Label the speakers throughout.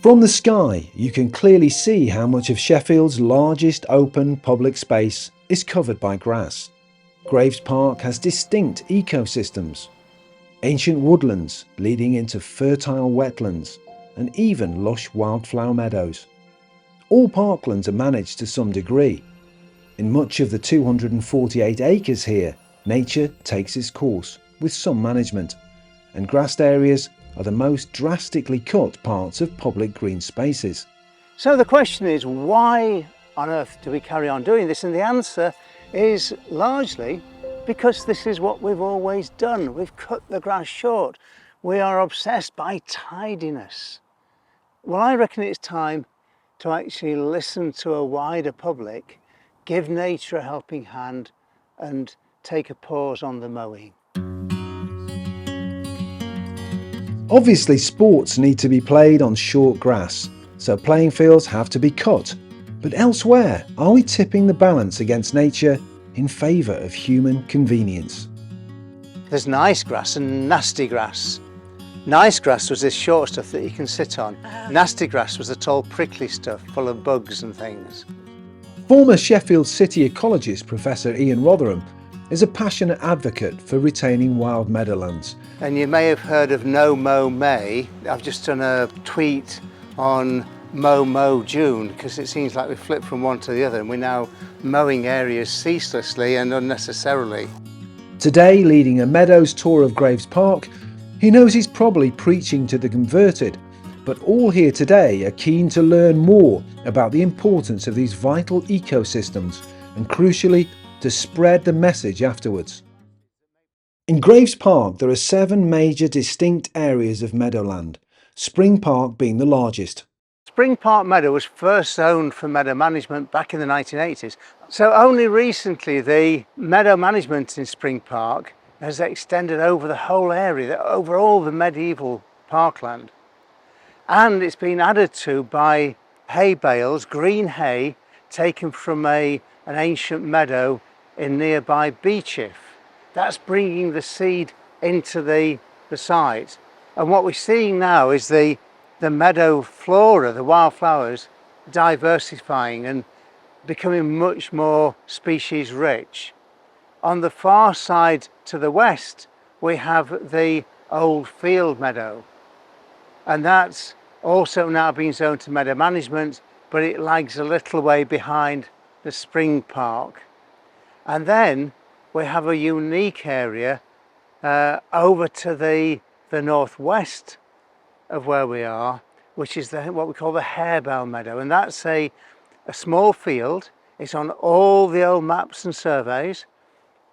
Speaker 1: From the sky, you can clearly see how much of Sheffield's largest open public space is covered by grass. Graves Park has distinct ecosystems, ancient woodlands leading into fertile wetlands and even lush wildflower meadows. All parklands are managed to some degree. In much of the 248 acres here, nature takes its course with some management, and grassed areas are the most drastically cut parts of public green spaces.
Speaker 2: So the question is, why on earth do we carry on doing this? And the answer is largely because this is what we've always done. We've cut the grass short. We are obsessed by tidiness. Well, I reckon it's time to actually listen to a wider public, give nature a helping hand and take a pause on the mowing.
Speaker 1: Obviously, sports need to be played on short grass, so playing fields have to be cut. But elsewhere, are we tipping the balance against nature in favour of human convenience?
Speaker 2: There's nice grass and nasty grass. Nice grass was this short stuff that you can sit on. Nasty grass was the tall prickly stuff full of bugs and things.
Speaker 1: Former Sheffield City ecologist Professor Ian Rotherham is a passionate advocate for retaining wild meadowlands.
Speaker 2: And you may have heard of No Mow May. I've just done a tweet on Mow June because it seems like we flipped from one to the other and we're now mowing areas ceaselessly and unnecessarily.
Speaker 1: Today, leading a meadows tour of Graves Park, he knows he's probably preaching to the converted, but all here today are keen to learn more about the importance of these vital ecosystems and, crucially, to spread the message afterwards. In Graves Park there are 7 major distinct areas of meadowland, Spring Park being the largest.
Speaker 2: Spring Park Meadow was first zoned for meadow management back in the 1980s. So only recently the meadow management in Spring Park has extended over the whole area, over all the medieval parkland. And it's been added to by hay bales, green hay, taken from an ancient meadow in nearby Beechif. That's bringing the seed into the site. And what we're seeing now is the meadow flora, the wildflowers, diversifying and becoming much more species rich. On the far side to the west, we have the old field meadow. And that's also now being zoned to meadow management, but it lags a little way behind the Spring Park. And then we have a unique area over to the northwest of where we are, which is what we call the Harebell Meadow. And that's a small field. It's on all the old maps and surveys,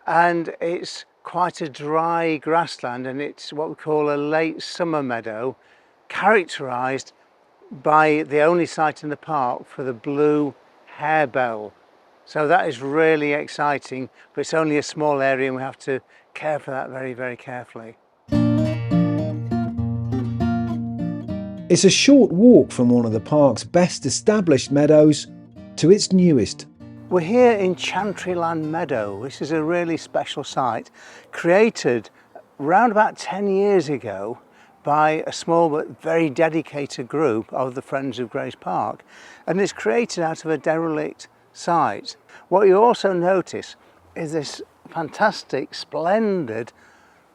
Speaker 2: and it's quite a dry grassland, and it's what we call a late summer meadow, characterised by the only site in the park for the blue harebell. So that is really exciting, but it's only a small area and we have to care for that very, very carefully.
Speaker 1: It's a short walk from one of the park's best established meadows to its newest.
Speaker 2: We're here in Chantryland Meadow. This is a really special site, created around about 10 years ago by a small but very dedicated group of the Friends of Graves Park, and it's created out of a derelict site. What you also notice is this fantastic, splendid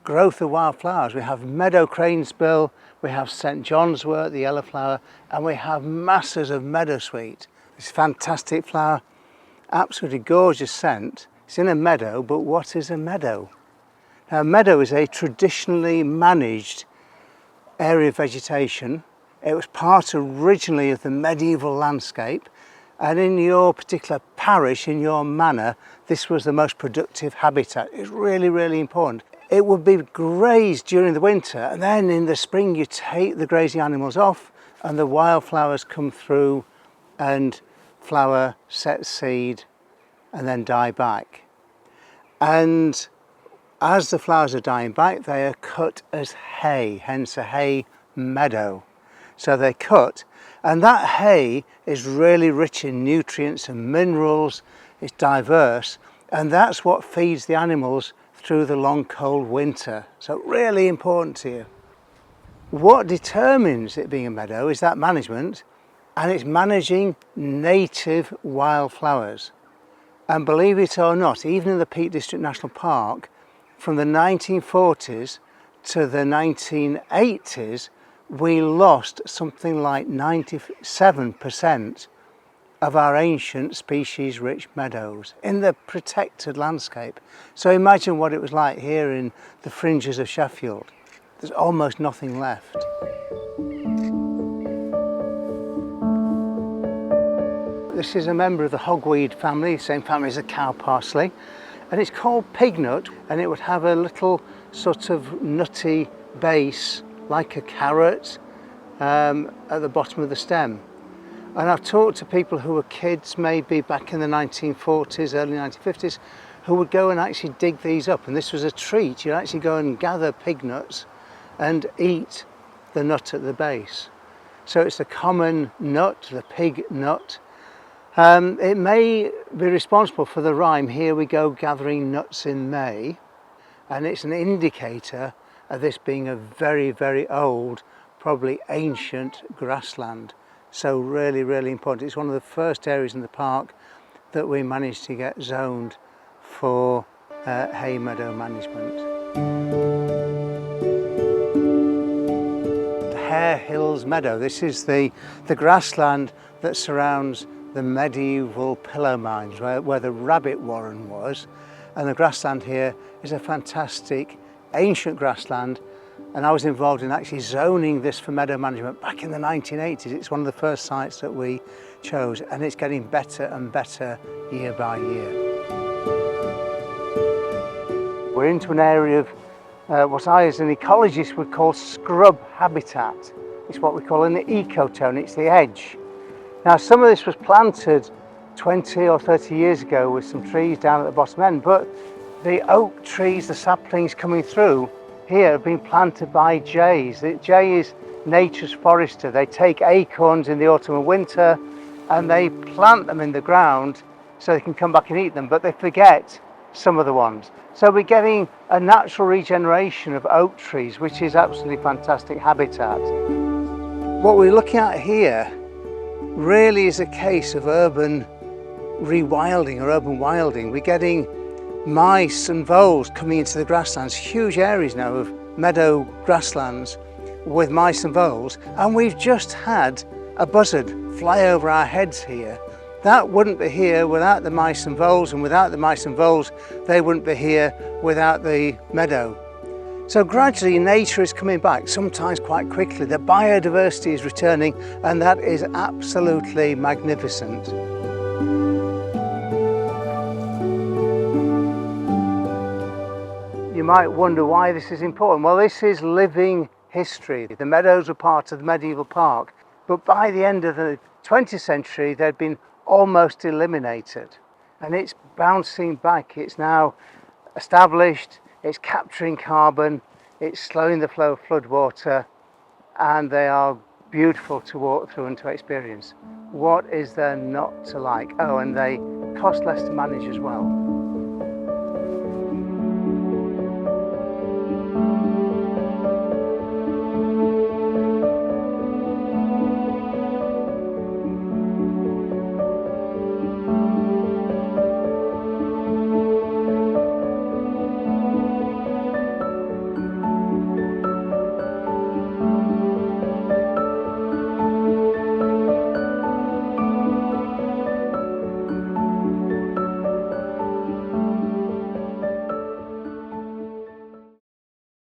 Speaker 2: growth of wildflowers. We have meadow cranesbill, we have St John's wort, the yellow flower, and we have masses of meadowsweet. This fantastic flower, absolutely gorgeous scent. It's in a meadow, but what is a meadow? Now, a meadow is a traditionally managed area of vegetation. It was part originally of the medieval landscape, and in your particular parish, in your manor, this was the most productive habitat. It's really, really important. It would be grazed during the winter, and then in the spring you take the grazing animals off and the wildflowers come through and flower, set seed, and then die back. And as the flowers are dying back, they are cut as hay, hence a hay meadow. So they're cut, and that hay is really rich in nutrients and minerals. It's diverse, and that's what feeds the animals through the long cold winter. So really important to you. What determines it being a meadow is that management, and it's managing native wildflowers. And believe it or not, even in the Peak District National Park, from the 1940s to the 1980s, we lost something like 97% of our ancient species-rich meadows in the protected landscape. So imagine what it was like here in the fringes of Sheffield. There's almost nothing left. This is a member of the hogweed family, same family as the cow parsley, and it's called pignut, and it would have a little sort of nutty base like a carrot at the bottom of the stem. And I've talked to people who were kids maybe back in the 1940s, early 1950s, who would go and actually dig these up, and this was a treat. You'd actually go and gather pignuts and eat the nut at the base. So it's a common nut, the pig nut. It may be responsible for the rhyme, here we go gathering nuts in May, and it's an indicator of this being a very, very old, probably ancient grassland. So really, really important. It's one of the first areas in the park that we managed to get zoned for hay meadow management. The Hare Hills Meadow. This is the grassland that surrounds the medieval pillow mines where the rabbit warren was, and the grassland here is a fantastic ancient grassland, and I was involved in actually zoning this for meadow management back in the 1980s. It's one of the first sites that we chose, and it's getting better and better year by year. We're into an area of what I as an ecologist would call scrub habitat. It's what we call an ecotone, it's the edge. Now, some of this was planted 20 or 30 years ago with some trees down at the bottom end, but the oak trees, the saplings coming through here have been planted by jays. The jay is nature's forester. They take acorns in the autumn and winter and they plant them in the ground so they can come back and eat them, but they forget some of the ones. So we're getting a natural regeneration of oak trees, which is absolutely fantastic habitat. What we're looking at here really is a case of urban rewilding or urban wilding. We're getting mice and voles coming into the grasslands, huge areas now of meadow grasslands with mice and voles, and we've just had a buzzard fly over our heads here. That wouldn't be here without the mice and voles, and without the mice and voles they wouldn't be here without the meadow. So gradually nature is coming back, sometimes quite quickly. The biodiversity is returning, and that is absolutely magnificent. You might wonder why this is important. Well, this is living history. The meadows were part of the medieval park, but by the end of the 20th century they'd been almost eliminated, and it's bouncing back. It's now established, it's capturing carbon, it's slowing the flow of floodwater, and they are beautiful to walk through and to experience. What is there not to like? Oh, and they cost less to manage as well.